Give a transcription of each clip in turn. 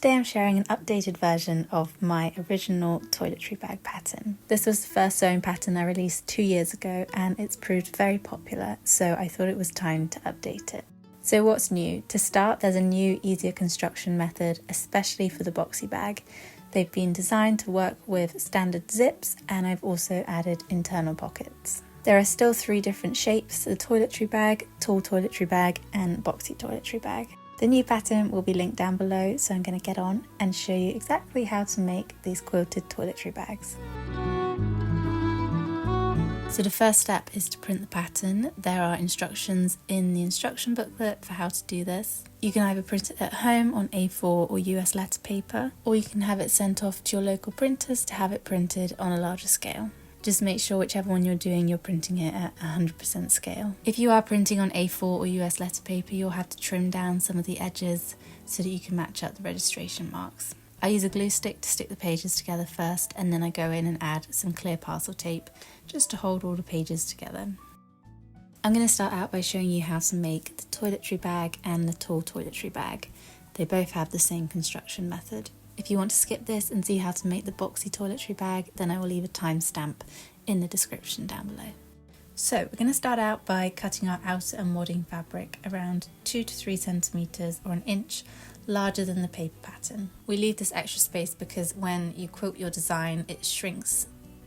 Today I'm sharing an updated version of my original toiletry bag pattern. This was the first sewing pattern I released 2 years ago and it's proved very popular, so I thought it was time to update it. So what's new? To start, there's a new, easier construction method, especially for the Boxy bag. They've been designed to work with standard zips, and I've also added internal pockets. There are still 3 different shapes: the toiletry bag, tall toiletry bag and Boxy toiletry bag. The new pattern will be linked down below, so I'm going to get on and show you exactly how to make these quilted toiletry bags. So the first step is to print the pattern. There are instructions in the instruction booklet for how to do this. You can either print it at home on A4 or US letter paper, or you can have it sent off to your local printers to have it printed on a larger scale. Just make sure whichever one you're doing, you're printing it at 100% scale. If you are printing on A4 or US letter paper, you'll have to trim down some of the edges so that you can match up the registration marks. I use a glue stick to stick the pages together first, and then I go in and add some clear parcel tape just to hold all the pages together. I'm going to start out by showing you how to make the toiletry bag and the tall toiletry bag. They both have the same construction method. If you want to skip this and see how to make the Boxy toiletry bag, then I will leave a timestamp in the description down below. So we're going to start out by cutting our outer and wadding fabric around 2 to 3 centimeters or 1 inch larger than the paper pattern. We leave this extra space because when you quilt your design, it shrinks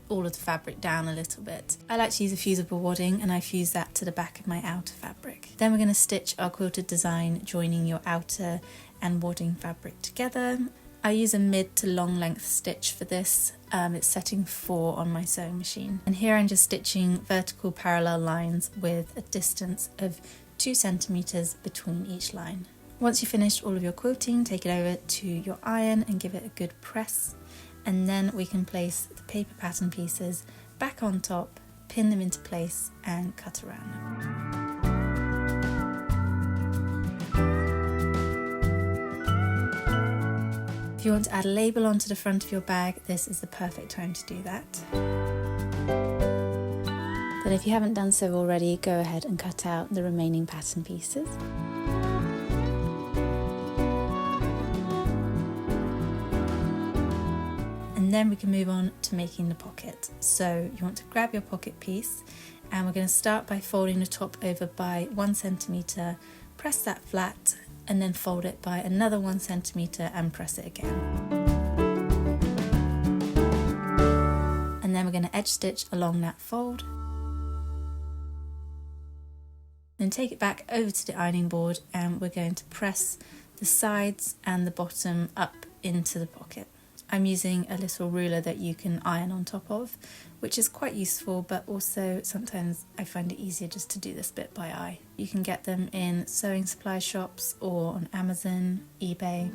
all of the fabric down a little bit. I like to use a fusible wadding, and I fuse that to the back of my outer fabric. Then we're going to stitch our quilted design, joining your outer and wadding fabric together. I use a mid to long length stitch for this. It's setting 4 on my sewing machine. And here I'm just stitching vertical parallel lines with a distance of 2 centimeters between each line. Once you've finished all of your quilting, take it over to your iron and give it a good press. And then we can place the paper pattern pieces back on top, pin them into place and cut around them. If you want to add a label onto the front of your bag, this is the perfect time to do that. But if you haven't done so already, go ahead and cut out the remaining pattern pieces. And then we can move on to making the pocket. So you want to grab your pocket piece, and we're going to start by folding the top over by 1 centimeter, press that flat, and then fold it by another 1 centimeter and press it again. And then we're going to edge stitch along that fold. Then take it back over to the ironing board, and we're going to press the sides and the bottom up into the pocket. I'm using a little ruler that you can iron on top of, which is quite useful, but also sometimes I find it easier just to do this bit by eye. You can get them in sewing supply shops or on Amazon, eBay.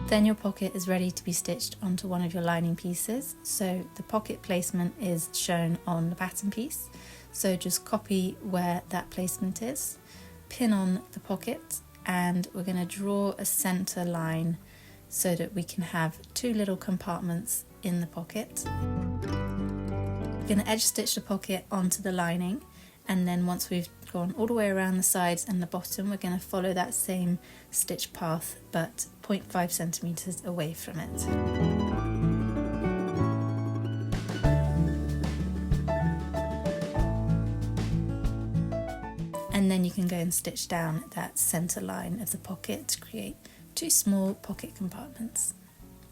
Then your pocket is ready to be stitched onto one of your lining pieces. So the pocket placement is shown on the pattern piece. So just copy where that placement is, pin on the pocket, and we're going to draw a center line so that we can have 2 little compartments in the pocket. We're going to edge stitch the pocket onto the lining, and then once we've gone all the way around the sides and the bottom, we're going to follow that same stitch path but 0.5 centimeters away from it. And then you can go and stitch down that center line of the pocket to create 2 small pocket compartments.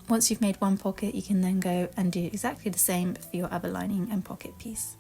Once you've made one pocket, you can then go and do exactly the same for your other lining and pocket piece.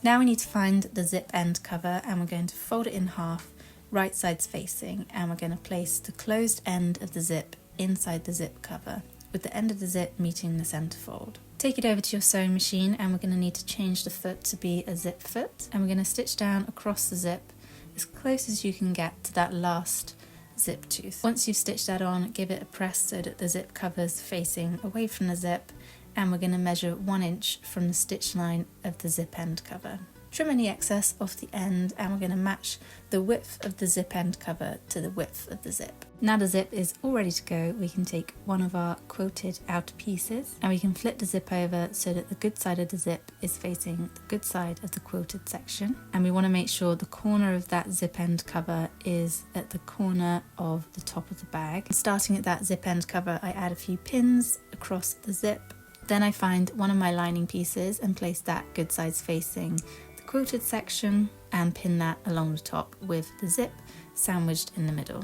Now we need to find the zip end cover, and we're going to fold it in half, right sides facing, and we're going to place the closed end of the zip inside the zip cover, with the end of the zip meeting the center fold. Take it over to your sewing machine, and we're going to need to change the foot to be a zip foot, and we're going to stitch down across the zip as close as you can get to that last zip tooth. Once you've stitched that on, give it a press so that the zip cover's facing away from the zip, and we're going to measure 1 inch from the stitch line of the zip end cover. Trim any excess off the end, and we're going to match the width of the zip end cover to the width of the zip. Now the zip is all ready to go, we can take one of our quilted outer pieces and we can flip the zip over so that the good side of the zip is facing the good side of the quilted section. And we want to make sure the corner of that zip end cover is at the corner of the top of the bag. Starting at that zip end cover, I add a few pins across the zip. Then I find one of my lining pieces and place that good sides facing the quilted section and pin that along the top with the zip sandwiched in the middle.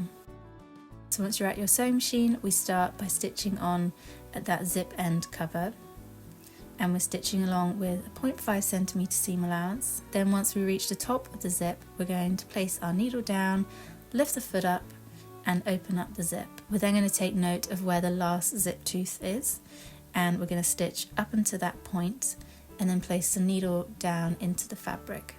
So once you're at your sewing machine, we start by stitching on at that zip end cover, and we're stitching along with a 0.5 centimeter seam allowance. Then once we reach the top of the zip, we're going to place our needle down, lift the foot up and open up the zip. We're then going to take note of where the last zip tooth is, and we're going to stitch up until that point and then place the needle down into the fabric.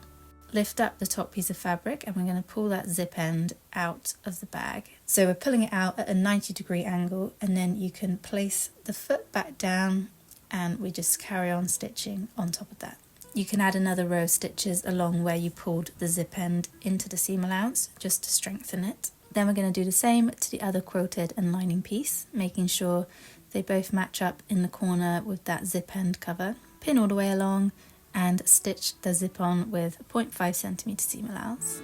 Lift up the top piece of fabric and we're going to pull that zip end out of the bag. So we're pulling it out at a 90-degree angle, and then you can place the foot back down and we just carry on stitching on top of that. You can add another row of stitches along where you pulled the zip end into the seam allowance just to strengthen it. Then we're going to do the same to the other quilted and lining piece, making sure they both match up in the corner with that zip end cover. Pin all the way along and stitch the zip on with a 0.5 centimeter seam allowance.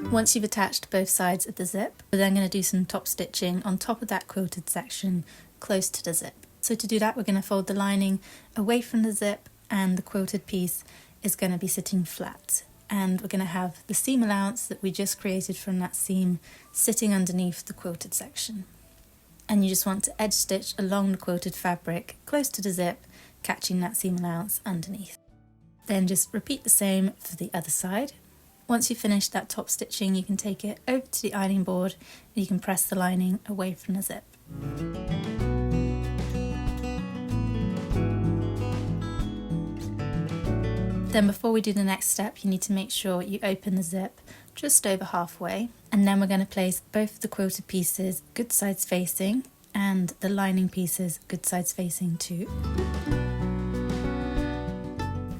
Once you've attached both sides of the zip, we're then going to do some top stitching on top of that quilted section close to the zip. So to do that, we're going to fold the lining away from the zip, and the quilted piece is going to be sitting flat. And we're going to have the seam allowance that we just created from that seam sitting underneath the quilted section. And you just want to edge stitch along the quilted fabric close to the zip, catching that seam allowance underneath. Then just repeat the same for the other side. Once you've finished that top stitching, you can take it over to the ironing board and you can press the lining away from the zip. Then before we do the next step, you need to make sure you open the zip just over halfway, and then we're going to place both of the quilted pieces good sides facing and the lining pieces good sides facing too.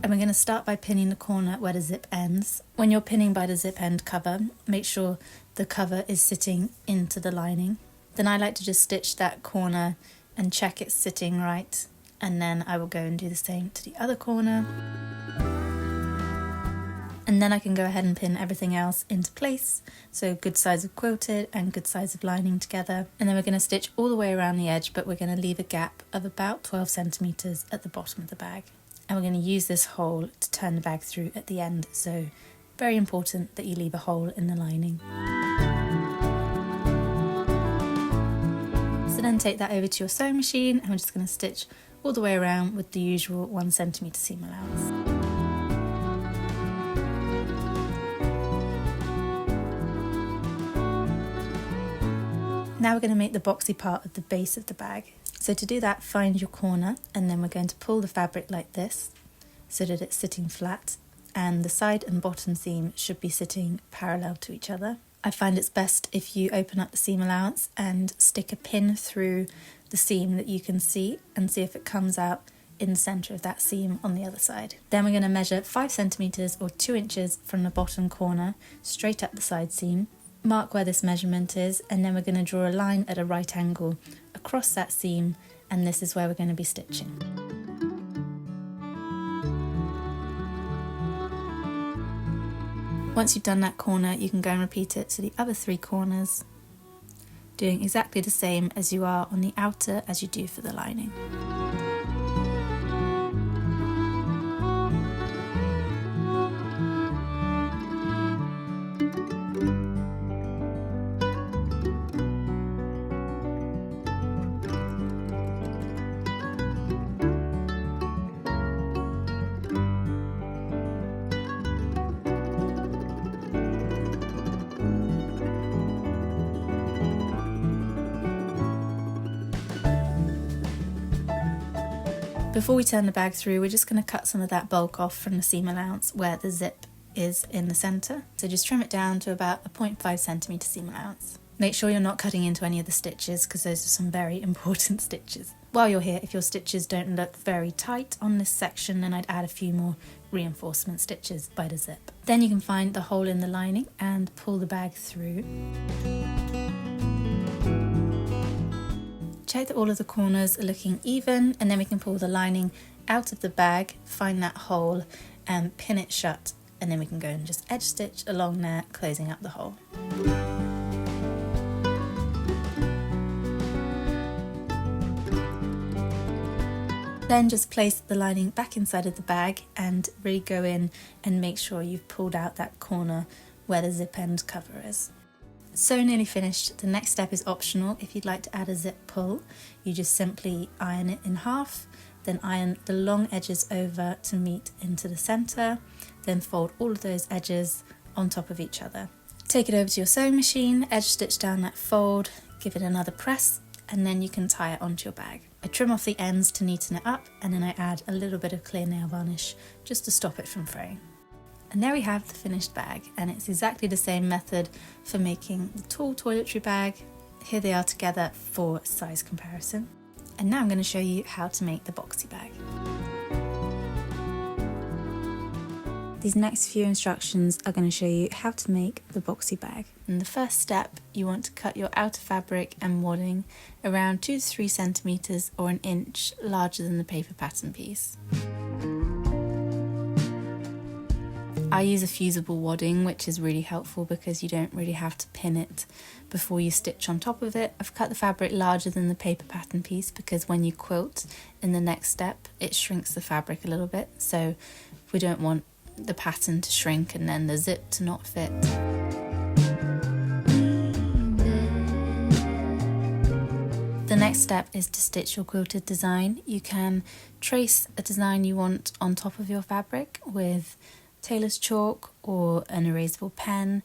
And we're going to start by pinning the corner where the zip ends. When you're pinning by the zip end cover, make sure the cover is sitting into the lining. Then I like to just stitch that corner and check it's sitting right, and then I will go and do the same to the other corner. And then I can go ahead and pin everything else into place, so good sides of quilted and good sides of lining together. And then we're going to stitch all the way around the edge, but we're going to leave a gap of about 12 centimeters at the bottom of the bag. And we're going to use this hole to turn the bag through at the end, so very important that you leave a hole in the lining. So then take that over to your sewing machine, and we're just going to stitch all the way around with the usual 1 centimeter seam allowance. Now we're going to make the boxy part of the base of the bag. So to do that, find your corner, and then we're going to pull the fabric like this so that it's sitting flat, and the side and bottom seam should be sitting parallel to each other. I find it's best if you open up the seam allowance and stick a pin through the seam that you can see and see if it comes out in the centre of that seam on the other side. Then we're going to measure 5 centimetres or 2 inches from the bottom corner straight up the side seam. Mark where this measurement is, and then we're going to draw a line at a right angle across that seam, and this is where we're going to be stitching. Once you've done that corner, you can go and repeat it to the other 3 corners, doing exactly the same as you are on the outer as you do for the lining. Before we turn the bag through, we're just going to cut some of that bulk off from the seam allowance where the zip is in the centre. So just trim it down to about a 0.5 centimetre seam allowance. Make sure you're not cutting into any of the stitches because those are some very important stitches. While you're here, if your stitches don't look very tight on this section, then I'd add a few more reinforcement stitches by the zip. Then you can find the hole in the lining and pull the bag through. Check that all of the corners are looking even, and then we can pull the lining out of the bag, find that hole and pin it shut, and then we can go and just edge stitch along there, closing up the hole. Then just place the lining back inside of the bag and really go in and make sure you've pulled out that corner where the zip end cover is. So nearly finished. The next step is optional. If you'd like to add a zip pull, you just simply iron it in half, then iron the long edges over to meet into the centre, then fold all of those edges on top of each other. Take it over to your sewing machine, edge stitch down that fold, give it another press, and then you can tie it onto your bag. I trim off the ends to neaten it up, and then I add a little bit of clear nail varnish just to stop it from fraying. And there we have the finished bag, and it's exactly the same method for making the tall toiletry bag. Here they are together for size comparison. And now I'm going to show you how to make the boxy bag. These next few instructions are going to show you how to make the boxy bag. In the first step, you want to cut your outer fabric and wadding around 2 to 3 centimeters or an inch larger than the paper pattern piece. I use a fusible wadding, which is really helpful because you don't really have to pin it before you stitch on top of it. I've cut the fabric larger than the paper pattern piece because when you quilt in the next step, it shrinks the fabric a little bit, so we don't want the pattern to shrink and then the zip to not fit. The next step is to stitch your quilted design. You can trace a design you want on top of your fabric with tailor's chalk or an erasable pen.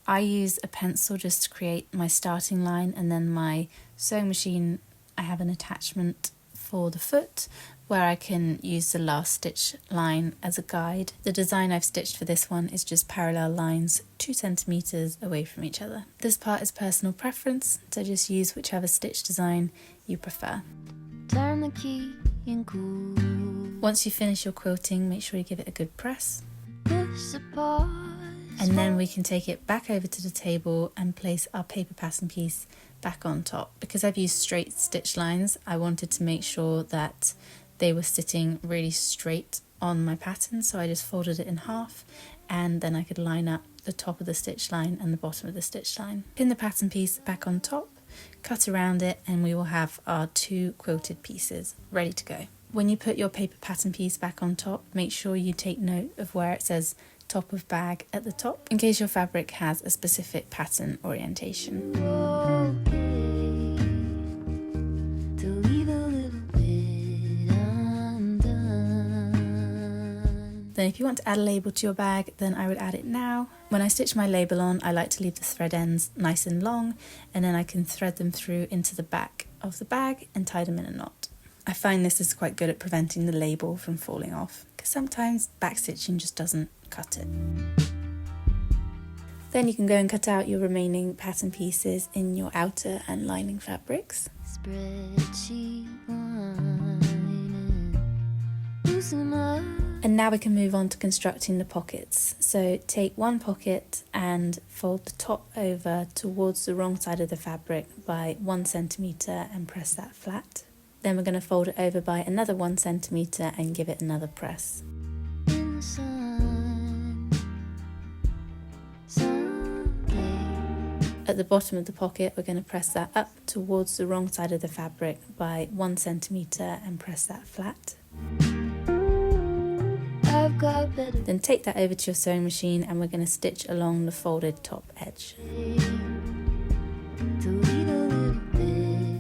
I use a pencil just to create my starting line, and then my sewing machine, I have an attachment for the foot where I can use the last stitch line as a guide. The design I've stitched for this one is just parallel lines 2 centimeters away from each other. This part is personal preference, so just use whichever stitch design you prefer. Turn the key and cool. Once you finish your quilting, make sure you give it a good press. And then we can take it back over to the table and place our paper pattern piece back on top. Because I've used straight stitch lines, I wanted to make sure that they were sitting really straight on my pattern, so I just folded it in half, and then I could line up the top of the stitch line and the bottom of the stitch line. Pin the pattern piece back on top, cut around it, and we will have our 2 quilted pieces ready to go. When you put your paper pattern piece back on top, make sure you take note of where it says top of bag at the top, in case your fabric has a specific pattern orientation. Then if you want to add a label to your bag, then I would add it now. When I stitch my label on, I like to leave the thread ends nice and long, and then I can thread them through into the back of the bag and tie them in a knot. I find this is quite good at preventing the label from falling off, because sometimes backstitching just doesn't cut it. Then you can go and cut out your remaining pattern pieces in your outer and lining fabrics. And now we can move on to constructing the pockets. So take one pocket and fold the top over towards the wrong side of the fabric by 1 centimeter and press that flat. Then we're going to fold it over by another 1 centimeter and give it another press. At the bottom of the pocket, we're going to press that up towards the wrong side of the fabric by 1 centimeter and press that flat. Then take that over to your sewing machine and we're going to stitch along the folded top edge.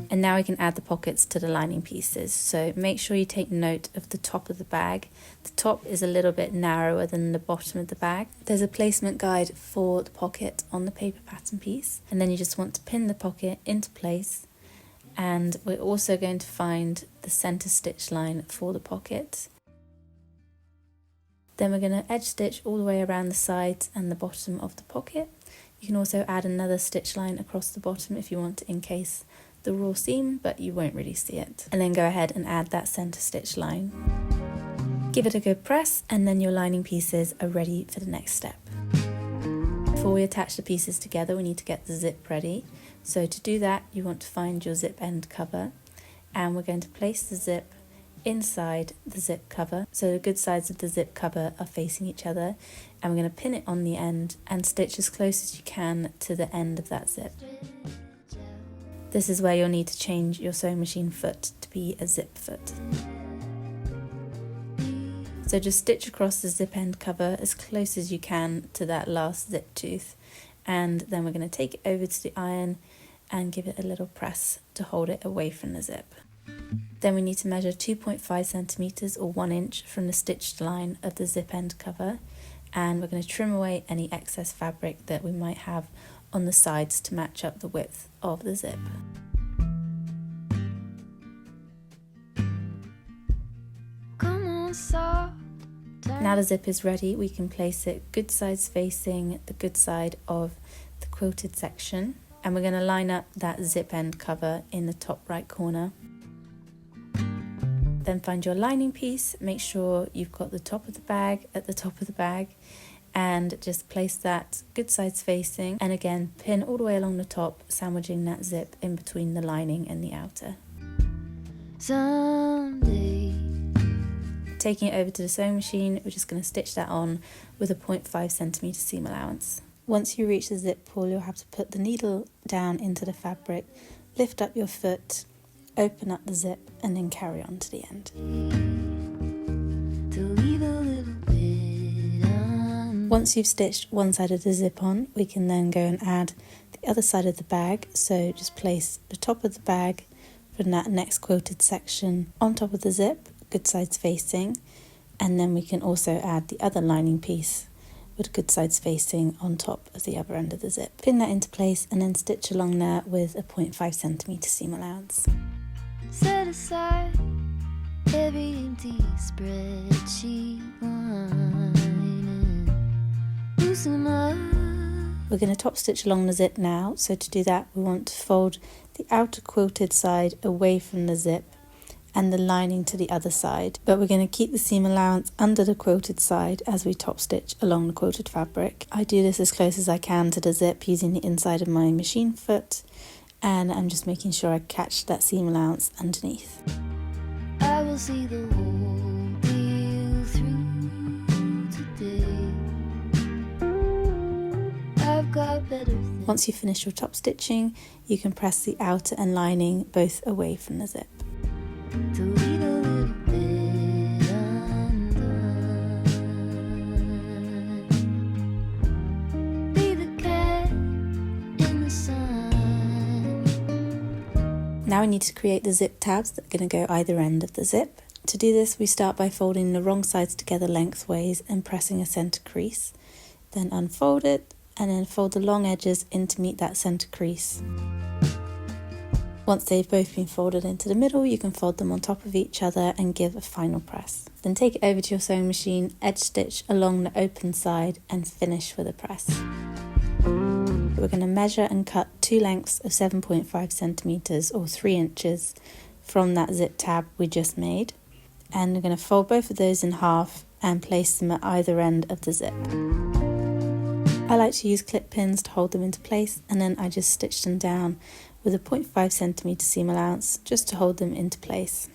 And now we can add the pockets to the lining pieces. So make sure you take note of the top of the bag. The top is a little bit narrower than the bottom of the bag. There's a placement guide for the pocket on the paper pattern piece. And then you just want to pin the pocket into place And we're also going to find the center stitch line for the pocket. Then we're going to edge stitch all the way around the sides and the bottom of the pocket. You can also add another stitch line across the bottom if you want to encase the raw seam, but you won't really see it. And then go ahead and add that center stitch line. Give it a good press, and then your lining pieces are ready for the next step. Before we attach the pieces together, we need to get the zip ready. So to do that, you want to find your zip end cover, and we're going to place the zip inside the zip cover. So the good sides of the zip cover are facing each other, and we're going to pin it on the end and stitch as close as you can to the end of that zip. This is where you'll need to change your sewing machine foot to be a zip foot. So just stitch across the zip end cover as close as you can to that last zip tooth, and then we're going to take it over to the iron and give it a little press to hold it away from the zip. Then we need to measure 2.5 centimeters or 1 inch from the stitched line of the zip end cover, and we're going to trim away any excess fabric that we might have on the sides to match up the width of the zip. Now the zip is ready, we can place it good sides facing the good side of the quilted section, and we're going to line up that zip end cover in the top right corner. Then find your lining piece, make sure you've got the top of the bag at the top of the bag, and just place that good sides facing, and again pin all the way along the top, sandwiching that zip in between the lining and the outer. Someday. Taking it over to the sewing machine, we're just going to stitch that on with a 0.5 centimeter seam allowance. Once you reach the zip pull, you'll have to put the needle down into the fabric, lift up your foot, open up the zip, and then carry on to the end. Once you've stitched one side of the zip on, we can then go and add the other side of the bag. So just place the top of the bag from that next quilted section on top of the zip, good sides facing, and then we can also add the other lining piece with good sides facing on top of the other end of the zip. Pin that into place and then stitch along there with a 0.5 centimeter seam allowance. Set aside every empty spreadsheet line, loosen up. We're going to top stitch along the zip now, so to do that we want to fold the outer quilted side away from the zip and the lining to the other side, but we're going to keep the seam allowance under the quilted side as we top stitch along the quilted fabric. I do this as close as I can to the zip using the inside of my machine foot, and I'm just making sure I catch that seam allowance underneath. I will see the whole deal through today. I've got better things. Once you finish your top stitching, you can press the outer and lining both away from the zip. To leave a little bit undone. Be the cat in the sun. Now we need to create the zip tabs that are going to go either end of the zip. To do this, we start by folding the wrong sides together lengthways and pressing a center crease. Then unfold it and then fold the long edges in to meet that center crease. Once they've both been folded into the middle, you can fold them on top of each other and give a final press. Then take it over to your sewing machine, edge stitch along the open side and finish with a press. We're going to measure and cut two lengths of 7.5 centimeters or 3 inches from that zip tab we just made. And we're going to fold both of those in half and place them at either end of the zip. I like to use clip pins to hold them into place, and then I just stitch them down with a 0.5 centimeter seam allowance just to hold them into place.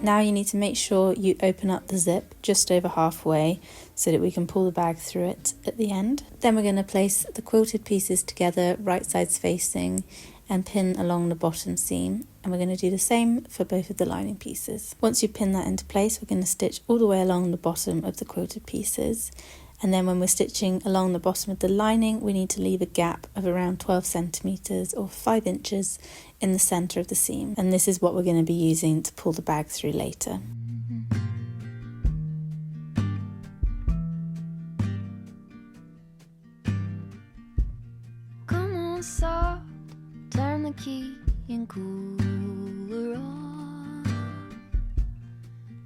Now you need to make sure you open up the zip just over halfway so that we can pull the bag through it at the end. Then we're going to place the quilted pieces together, right sides facing, and pin along the bottom seam, and we're going to do the same for both of the lining pieces. Once you pin that into place, we're going to stitch all the way along the bottom of the quilted pieces, and then when we're stitching along the bottom of the lining, we need to leave a gap of around 12 centimeters or 5 inches in the center of the seam, and this is what we're going to be using to pull the bag through later. on soft, turn the key and cooler on.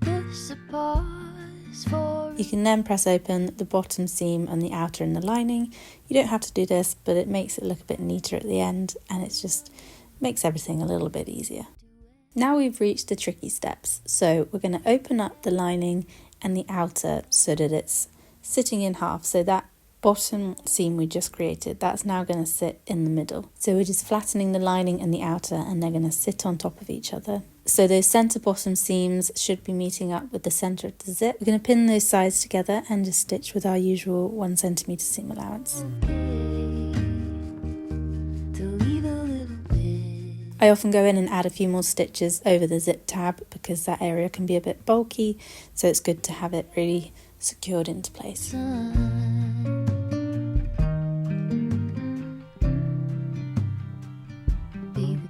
Push the pause for. You can then press open the bottom seam and the outer and the lining. You don't have to do this, but it makes it look a bit neater at the end, and it just makes everything a little bit easier. Now we've reached the tricky steps, so we're going to open up the lining and the outer so that it's sitting in half. So that bottom seam we just created, that's now going to sit in the middle. So we're just flattening the lining and the outer, and they're going to sit on top of each other. So those centre bottom seams should be meeting up with the centre of the zip. We're going to pin those sides together and just stitch with our usual 1 centimetre seam allowance. I often go in and add a few more stitches over the zip tab because that area can be a bit bulky, so it's good to have it really secured into place.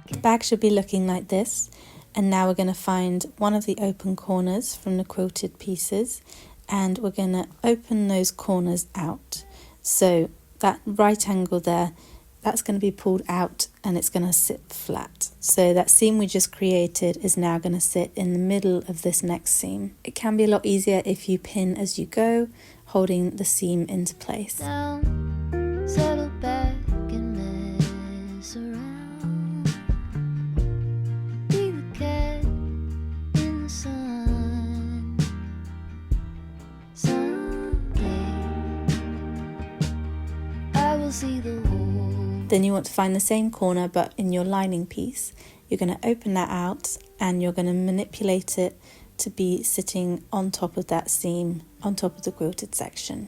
The bag should be looking like this, and now we're going to find one of the open corners from the quilted pieces, and we're going to open those corners out. So that right angle there, that's going to be pulled out and it's going to sit flat. So that seam we just created is now going to sit in the middle of this next seam. It can be a lot easier if you pin as you go, holding the seam into place. Down, settle back and mess around. Be the cat in the sun. Someday I will see the whole. Then you want to find the same corner but in your lining piece. You're going to open that out and you're going to manipulate it to be sitting on top of that seam, on top of the quilted section.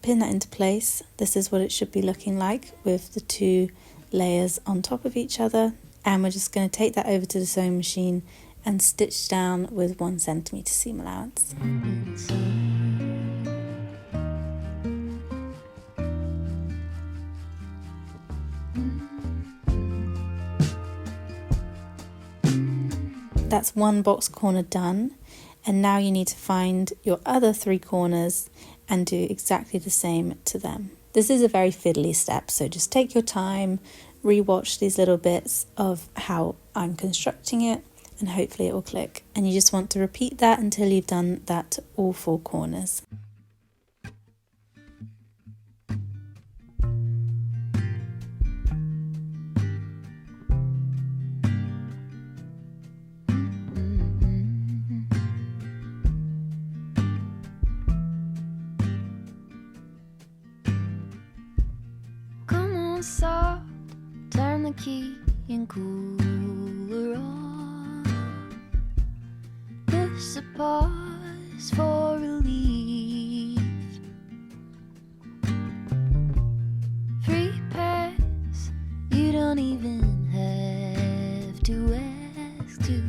Pin that into place. This is what it should be looking like with the 2 layers on top of each other, and we're just going to take that over to the sewing machine and stitch down with 1 centimetre seam allowance. That's 1 box corner done, and now you need to find your other 3 corners and do exactly the same to them. This is a very fiddly step, so just take your time, rewatch these little bits of how I'm constructing it, and hopefully it will click. And you just want to repeat that until you've done that to all 4 corners. Come on, soft, turn the key and cooler on. Push the pause for relief. Free pass, you don't even have to ask to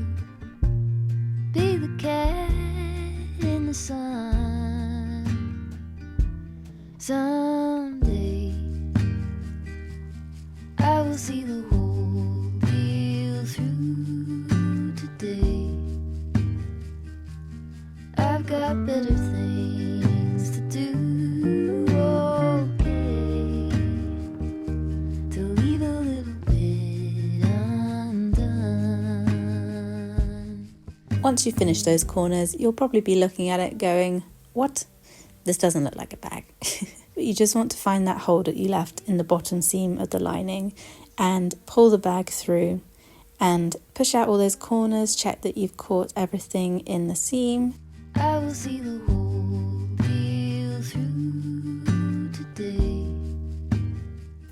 be the cat in the sun. Someday I will see the whole deal through today. I've got better things to do, okay, to leave a little bit undone. Once you finish those corners, you'll probably be looking at it going, what? This doesn't look like a bag. But you just want to find that hole that you left in the bottom seam of the lining and pull the bag through and push out all those corners, check that you've caught everything in the seam. I will see the whole deal through today.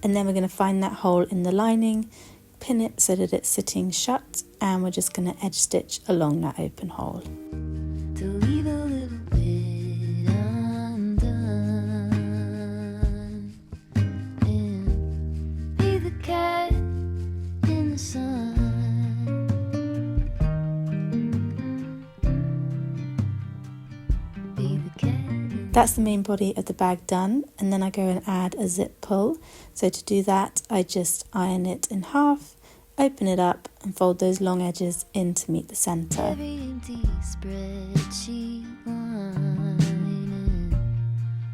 And then we're going to find that hole in the lining, pin it so that it's sitting shut, and we're just going to edge stitch along that open hole. To leave a little bit undone and be the cat in the sun. That's the main body of the bag done, and then I go and add a zip pull. So to do that, I just iron it in half, open it up and fold those long edges in to meet the centre. Every empty spreadsheet lining.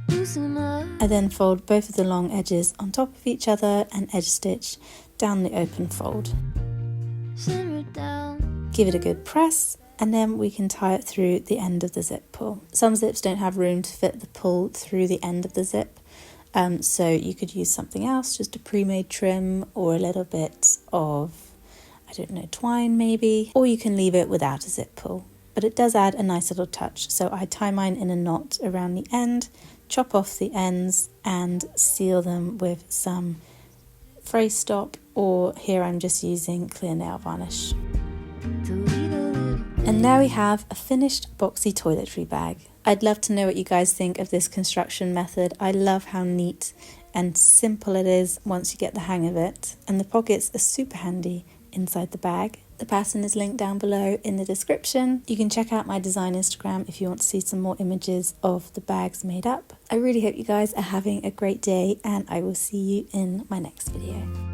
Loosen up. I then fold both of the long edges on top of each other and edge stitch down the open fold. Simmer down. Give it a good press, and then we can tie it through the end of the zip pull. Some zips don't have room to fit the pull through the end of the zip, so you could use something else, just a pre-made trim or a little bit of, I don't know, twine maybe, or you can leave it without a zip pull. But it does add a nice little touch, so I tie mine in a knot around the end, chop off the ends and seal them with some phrase stop, or here I'm just using clear nail varnish. And now we have a finished Boxy toiletry bag. I'd love to know what you guys think of this construction method. I love how neat and simple it is once you get the hang of it, and the pockets are super handy inside the bag. The pattern is linked down below in the description. You can check out my design Instagram if you want to see some more images of the bags made up. I really hope you guys are having a great day, and I will see you in my next video.